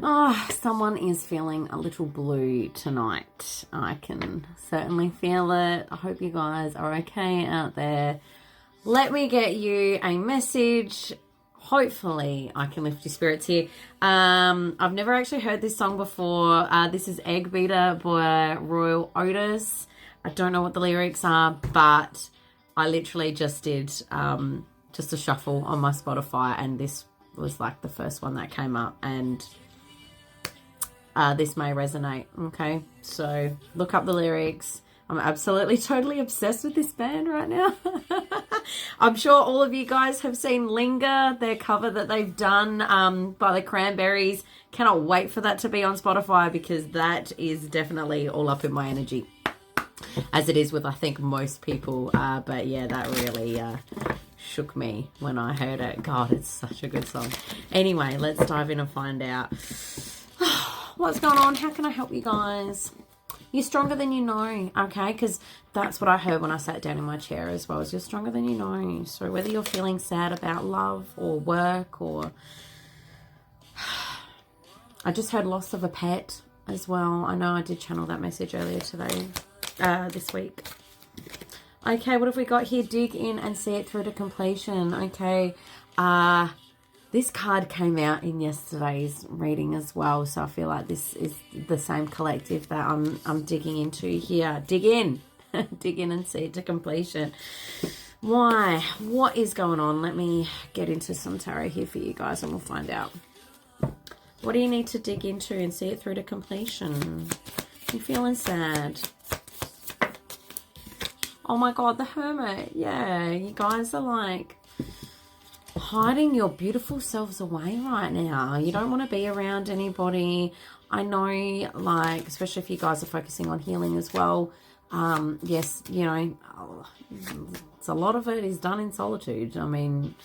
Oh, someone is feeling a little blue tonight. I can certainly feel it. I hope you guys are okay out there. Let me get you a message. Hopefully I can lift your spirits here. I've never actually heard this song before. This is Egg Beater by Royal Otis. I don't know what the lyrics are, but I literally just did just a shuffle on my Spotify, and this was like the first one that came up, and this may resonate. Okay, so look up the lyrics. I'm absolutely totally obsessed with this band right now. I'm sure all of you guys have seen Linger, their cover that they've done by the Cranberries. Cannot wait for that to be on Spotify, because that is definitely all up in my energy, as it is with, I think, most people. But yeah, that really shook me when I heard it. God, it's such a good song. Anyway, let's dive in and find out what's going on. How can I help you guys? You're stronger than you know, okay? Because that's what I heard when I sat down in my chair as well, is you're stronger than you know. So whether you're feeling sad about love or work, or I just heard loss of a pet as well. I know I did channel that message earlier today, this week. Okay, what have we got here? Dig in and see it through to completion. Okay, this card came out in yesterday's reading as well, so I feel like this is the same collective that I'm digging into here. Dig in. Dig in and see it to completion. Why? What is going on? Let me get into some tarot here for you guys, and we'll find out. What do you need to dig into and see it through to completion? You feeling sad? Oh my God, the Hermit. Yeah, you guys are like hiding your beautiful selves away right now. You don't want to be around anybody. I know, like, especially if you guys are focusing on healing as well. Yes, you know, it's a lot of it is done in solitude. I mean,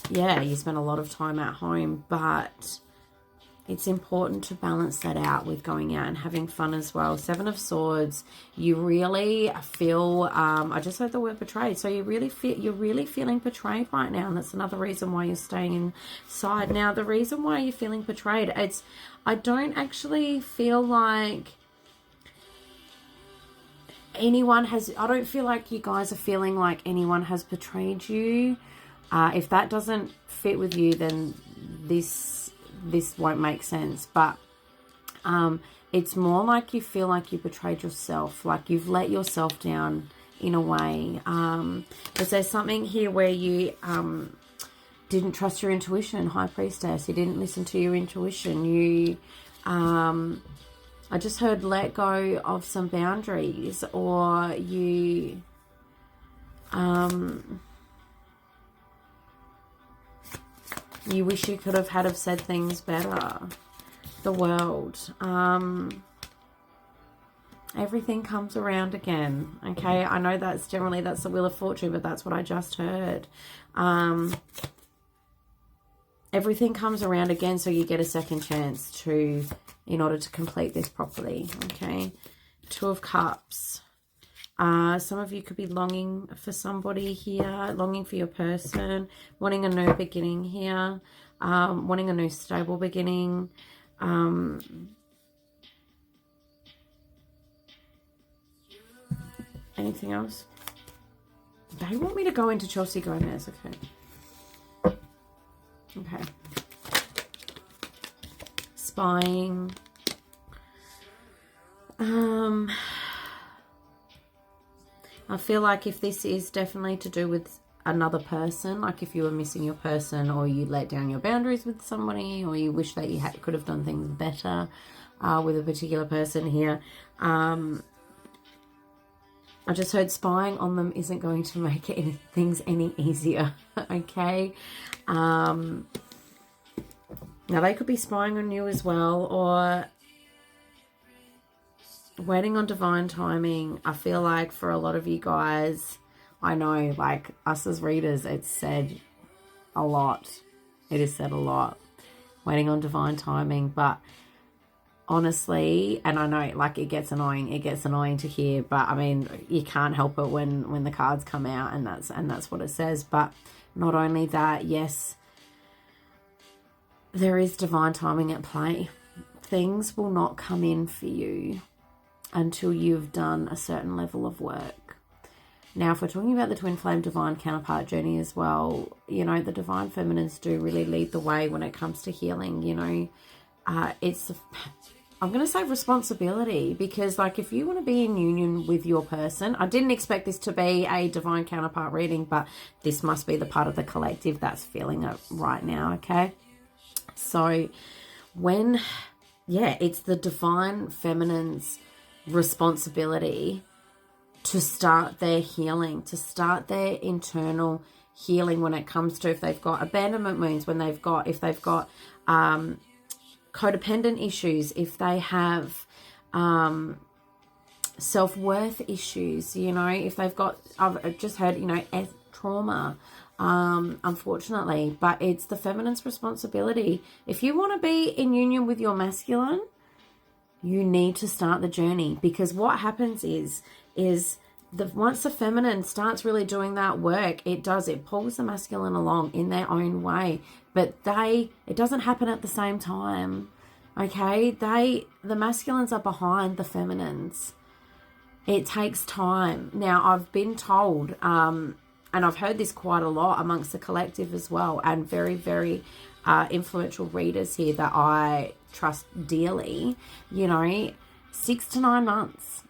yeah, you spend a lot of time at home, but it's important to balance that out with going out and having fun as well. Seven of Swords, you really feel, I just heard the word betrayed. So you're really feeling betrayed right now. And that's another reason why you're staying inside. Now, the reason why you're feeling betrayed, I don't actually feel like I don't feel like you guys are feeling like anyone has betrayed you. If that doesn't fit with you, then this won't make sense, but it's more like you feel like you betrayed yourself, like you've let yourself down in a way. But there's something here where you didn't trust your intuition, High Priestess. You didn't listen to your intuition. You I just heard let go of some boundaries, or you you wish you could have said things better. The World. Everything comes around again. Okay, I know that's the Wheel of Fortune, but that's what I just heard. Everything comes around again, so you get a second chance in order to complete this properly. Okay, Two of Cups. Some of you could be longing for somebody here, longing for your person, wanting a new beginning here, wanting a new stable beginning. Anything else? They want me to go into Chelsea Gomez. Okay. Spying. I feel like if this is definitely to do with another person, like if you were missing your person, or you let down your boundaries with somebody, or you wish that you could have done things better with a particular person here. I just heard spying on them isn't going to make things any easier. Okay. Now they could be spying on you as well, or waiting on divine timing. I feel like for a lot of you guys, I know, like us as readers, it's said a lot. It is said a lot. Waiting on divine timing, but honestly, and I know, like, it gets annoying to hear, but I mean, you can't help it when the cards come out, and that's what it says. But not only that, yes, there is divine timing at play. things will not come in for you until you've done a certain level of work. Now, if we're talking about the twin flame divine counterpart journey as well, you know, the divine feminines do really lead the way when it comes to healing. You know, I'm going to say responsibility, because like if you want to be in union with your person, I didn't expect this to be a divine counterpart reading, but this must be the part of the collective that's feeling it right now, okay? So it's the divine feminine's responsibility to start their healing, to start their internal healing when it comes to if they've got abandonment wounds, if they've got codependent issues, if they have self-worth issues, you know, if they've got, I've just heard, you know, trauma, unfortunately, but it's the feminine's responsibility. If you want to be in union with your masculine, you need to start the journey, because what happens is once the feminine starts really doing that work, it pulls the masculine along in their own way, but it doesn't happen at the same time. Okay, the masculines are behind the feminines. It takes time. Now, I've been told, and I've heard this quite a lot amongst the collective as well, and very, very influential readers here that I trust dearly, you know, 6 to 9 months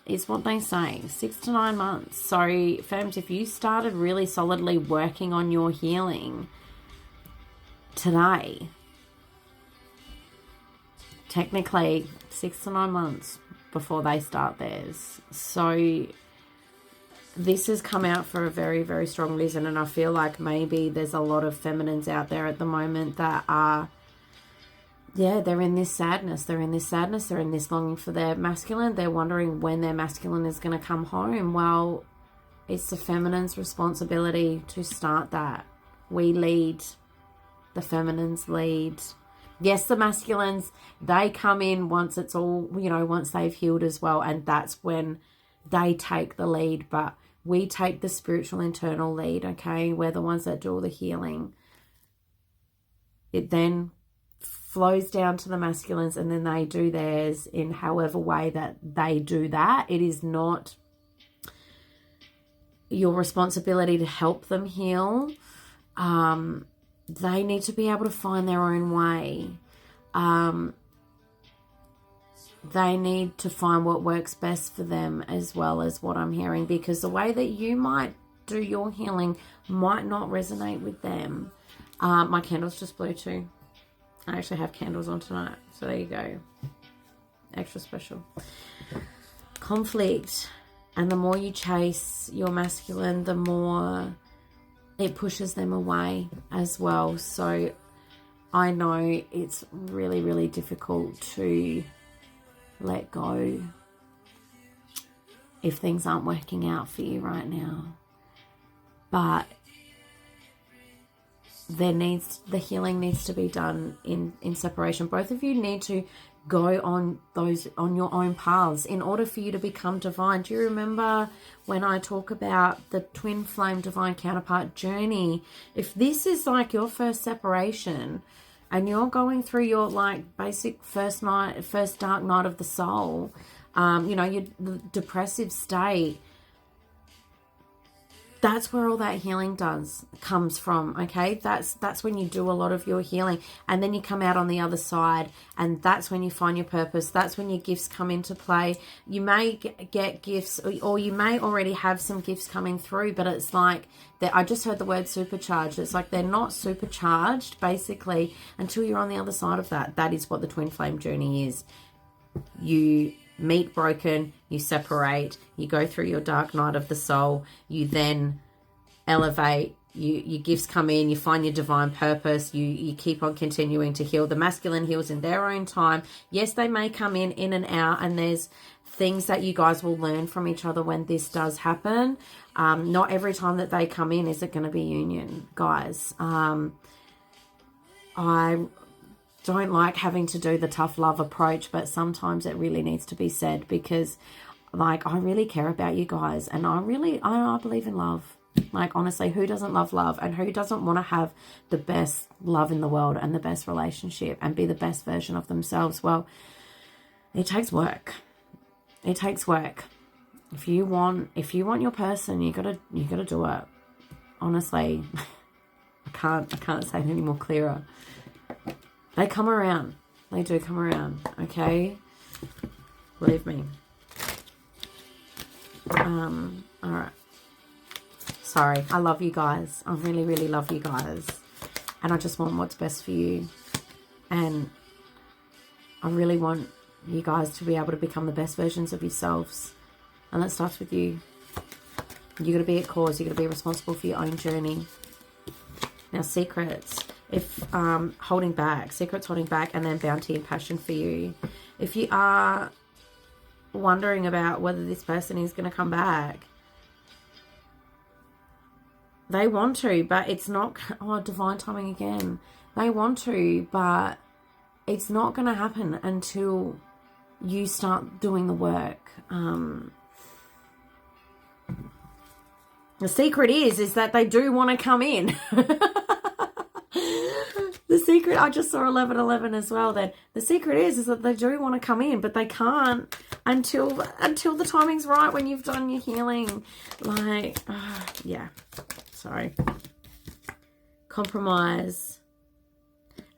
is what they say, 6 to 9 months. So, femmes, if you started really solidly working on your healing today, technically 6 to 9 months before they start theirs. So this has come out for a very, very strong reason, and I feel like maybe there's a lot of feminines out there at the moment that are, they're in this sadness. They're in this longing for their masculine. They're wondering when their masculine is going to come home. Well, it's the feminine's responsibility to start that. We lead. The feminines lead. Yes, the masculines, they come in once it's all, you know, once they've healed as well, and that's when they take the lead, but we take the spiritual internal lead, okay? We're the ones that do all the healing. It then flows down to the masculines, and then they do theirs in however way that they do that. It is not your responsibility to help them heal. They need to be able to find their own way. They need to find what works best for them, as well as what I'm hearing, because the way that you might do your healing might not resonate with them. My candles just blew too. I actually have candles on tonight, so there you go. Extra special. Conflict. And the more you chase your masculine, the more it pushes them away as well. So I know it's really, really difficult to let go if things aren't working out for you right now. But the healing needs to be done in separation. Both of you need to go on your own paths in order for you to become divine. Do you remember when I talk about the twin flame divine counterpart journey? If this is like your first separation and you're going through your like basic first dark night of the soul, you know, your depressive state, that's where all that healing comes from, okay? That's when you do a lot of your healing, and then you come out on the other side, and that's when you find your purpose. That's when your gifts come into play. You may get gifts, or you may already have some gifts coming through, but it's like that. I just heard the word supercharged. It's like they're not supercharged, basically, until you're on the other side of that. That is what the twin flame journey is. You meet broken, you separate, you go through your dark night of the soul, you then elevate, your gifts come in, you find your divine purpose, you keep on continuing to heal. The masculine heals in their own time. Yes, they may come in and out, and there's things that you guys will learn from each other when this does happen. Not every time that they come in is it going to be union, guys. I don't like having to do the tough love approach, but sometimes it really needs to be said, because like I really care about you guys, and I believe in love. Like, honestly, who doesn't love love, and who doesn't want to have the best love in the world and the best relationship and be the best version of themselves? Well, it takes work. It takes work. If you want your person, you gotta do it. Honestly, I can't say it any more clearer. They come around. They do come around. Okay, believe me. All right. Sorry, I love you guys. I really, really love you guys, and I just want what's best for you. And I really want you guys to be able to become the best versions of yourselves. And that starts with you. You got to be at cause. You got to be responsible for your own journey. Now, secrets. If holding back, secrets holding back, and then bounty and passion for you. If you are wondering about whether this person is going to come back, they want to, but it's not. Oh, divine timing again. They want to, but it's not going to happen until you start doing the work. The secret is that they do want to come in. The secret, I just saw 11:11 as well. Then the secret is that they do want to come in, but they can't until the timing's right, when you've done your healing. Like, yeah, sorry. Compromise.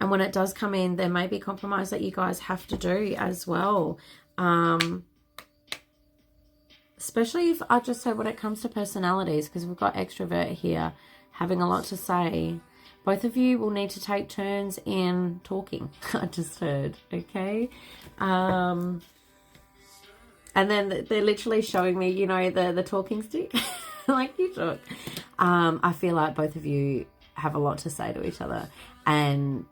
And when it does come in, there may be compromise that you guys have to do as well. Especially if, I just say, when it comes to personalities, because we've got extrovert here having a lot to say. Both of you will need to take turns in talking. I just heard, okay? And then they're literally showing me, you know, the talking stick. Like, you talk. I feel like both of you have a lot to say to each other. And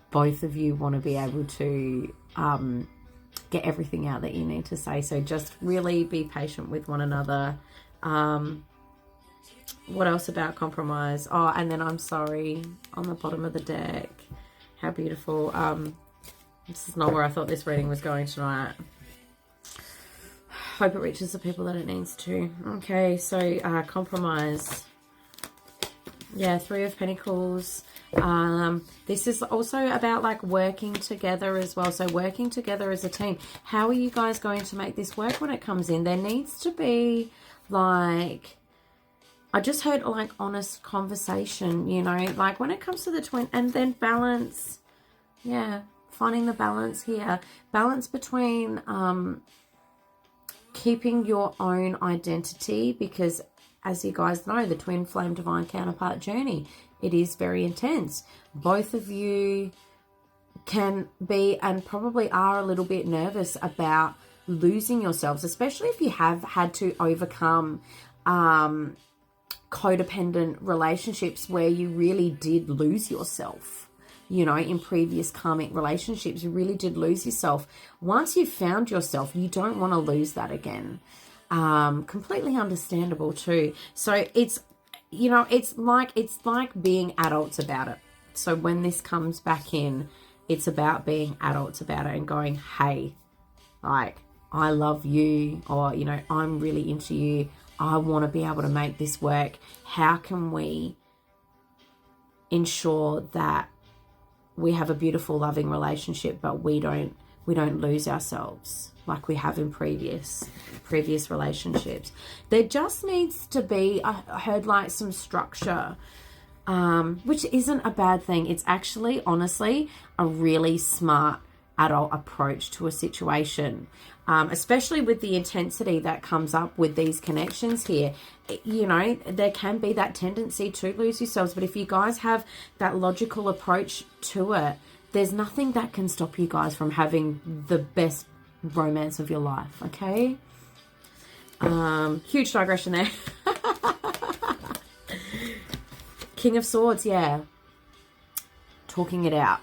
both of you want to be able to get everything out that you need to say. So just really be patient with one another. What else about compromise? Oh, and then I'm sorry on the bottom of the deck. How beautiful. This is not where I thought this reading was going tonight. Hope it reaches the people that it needs to. Okay, so compromise. Yeah, Three of Pentacles. This is also about like working together as well. So working together as a team. How are you guys going to make this work when it comes in? There needs to be like, I just heard like honest conversation, you know, like when it comes to the twin, and then balance. Yeah, finding the balance here. Balance between keeping your own identity, because as you guys know, the twin flame divine counterpart journey, it is very intense. Both of you can be, and probably are, a little bit nervous about losing yourselves, especially if you have had to overcome codependent relationships where you really did lose yourself. You know, in previous karmic relationships, you really did lose yourself. Once you've found yourself, you don't want to lose that again. Completely understandable too. So it's, you know, it's like being adults about it. So when this comes back in, it's about being adults about it and going, hey, like, I love you, or, you know, I'm really into you. I want to be able to make this work. How can we ensure that we have a beautiful, loving relationship, but we don't lose ourselves like we have in previous relationships? There just needs to be, I heard, like some structure, which isn't a bad thing. It's actually, honestly, a really smart adult approach to a situation, especially with the intensity that comes up with these connections here. You know, there can be that tendency to lose yourselves, but if you guys have that logical approach to it, there's nothing that can stop you guys from having the best romance of your life, okay? Huge digression there. King of Swords, yeah. Talking it out.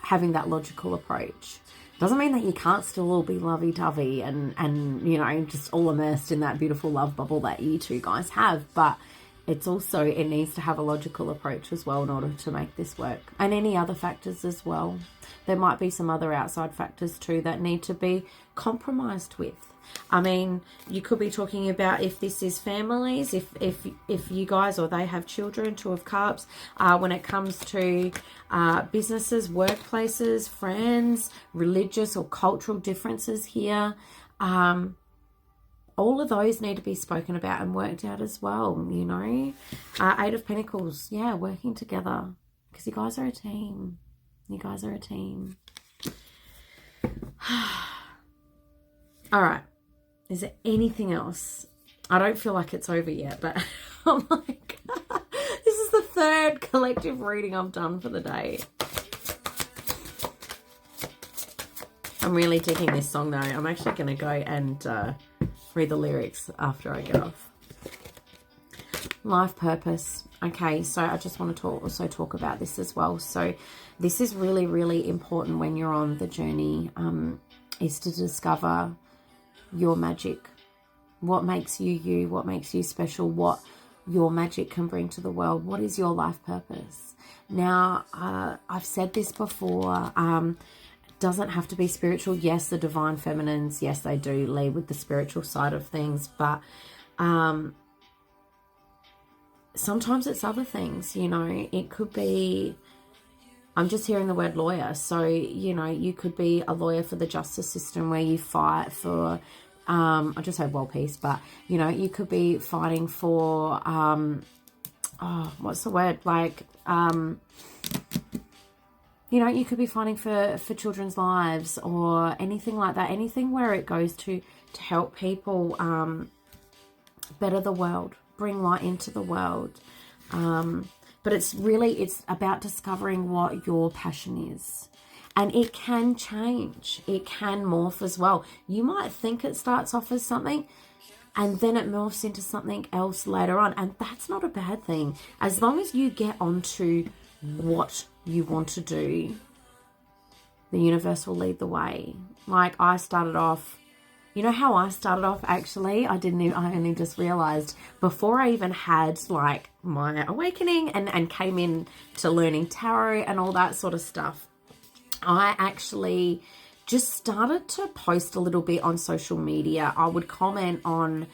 Having that logical approach. Doesn't mean that you can't still all be lovey-dovey and you know, just all immersed in that beautiful love bubble that you two guys have. But it's also, it needs to have a logical approach as well in order to make this work. And any other factors as well. There might be some other outside factors too that need to be compromised with. I mean, you could be talking about if this is families, if you guys or they have children, Two of Cups. When it comes to businesses, workplaces, friends, religious or cultural differences here, all of those need to be spoken about and worked out as well, you know. Eight of Pentacles, yeah, working together, because you guys are a team. You guys are a team. All right. Is there anything else? I don't feel like it's over yet, but I'm like, this is the third collective reading I've done for the day. I'm really digging this song though. I'm actually going to go and read the lyrics after I get off. Life purpose. Okay, so I just want to also talk about this as well. So this is really, really important when you're on the journey, is to discover your magic. What makes you you? What makes you special? What your magic can bring to the world? What is your life purpose? Now, I've said this before. Doesn't have to be spiritual. Yes, the divine feminines, yes, they do lead with the spiritual side of things, but sometimes it's other things, you know. It could be, I'm just hearing the word lawyer, so, you know, you could be a lawyer for the justice system where you fight for, I just said world peace, but, you know, you could be fighting for, what's the word, like, you know, you could be fighting for children's lives or anything like that. Anything where it goes to help people better the world, bring light into the world. But it's about discovering what your passion is. And it can change. It can morph as well. You might think it starts off as something and then it morphs into something else later on. And that's not a bad thing. As long as you get onto what you want to do, the universe will lead the way. Like I started off, you know how I started off actually? I only just realized before I even had like my awakening and came in to learning tarot and all that sort of stuff. I actually just started to post a little bit on social media. I would comment on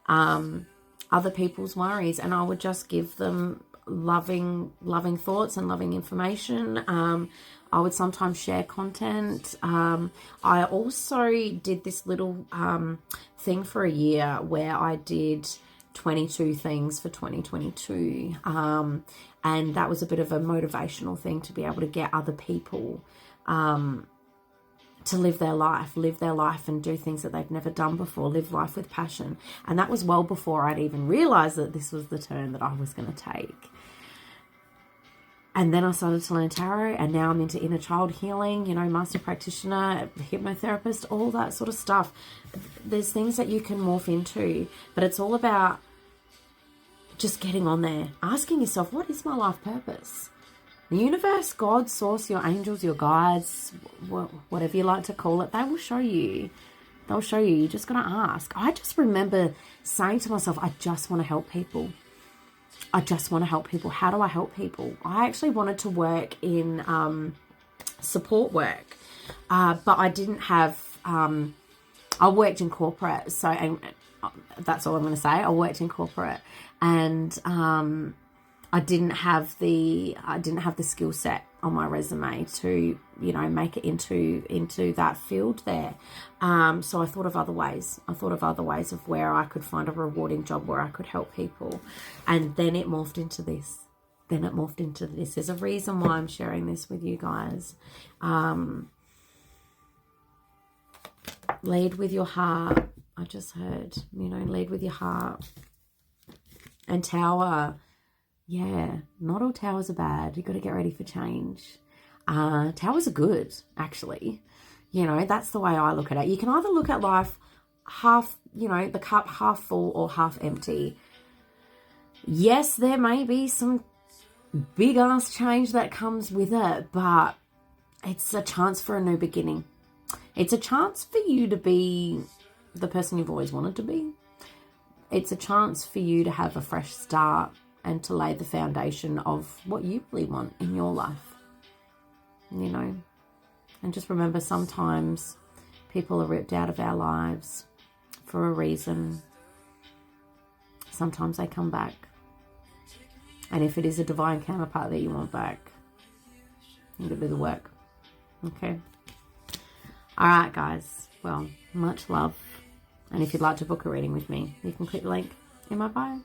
other people's worries and I would just give them loving thoughts and loving information. I would sometimes share content. I also did this little thing for a year where I did 22 things for 2022. And that was a bit of a motivational thing to be able to get other people to live their life and do things that they've never done before, live life with passion. And that was well before I'd even realized that this was the turn that I was going to take. And then I started to learn tarot, and now I'm into inner child healing, you know, master practitioner, hypnotherapist, all that sort of stuff. There's things that you can morph into, but it's all about just getting on there, asking yourself, what is my life purpose? The universe, God, source, your angels, your guides, whatever you like to call it, they will show you. They'll show you. You just got to ask. I just remember saying to myself, I just want to help people. I just want to help people. How do I help people? I actually wanted to work in support work, but I didn't have, I worked in corporate. So, and that's all I'm going to say. I worked in corporate and I didn't have the skill set on my resume to, you know, make it into that field there. So I thought of other ways. I thought of other ways of where I could find a rewarding job where I could help people. And then it morphed into this. There's a reason why I'm sharing this with you guys. Lead with your heart. I just heard, you know, lead with your heart. And Tower. Yeah, not all towers are bad. You've got to get ready for change. Towers are good, actually. You know, that's the way I look at it. You can either look at life half, you know, the cup half full or half empty. Yes, there may be some big ass change that comes with it, but it's a chance for a new beginning. It's a chance for you to be the person you've always wanted to be. It's a chance for you to have a fresh start. and to lay the foundation of what you really want in your life, you know. And just remember, sometimes people are ripped out of our lives for a reason. Sometimes they come back. And if it is a divine counterpart that you want back, you got to do the work. Okay. All right, guys. Well, much love. And if you'd like to book a reading with me, you can click the link in my bio.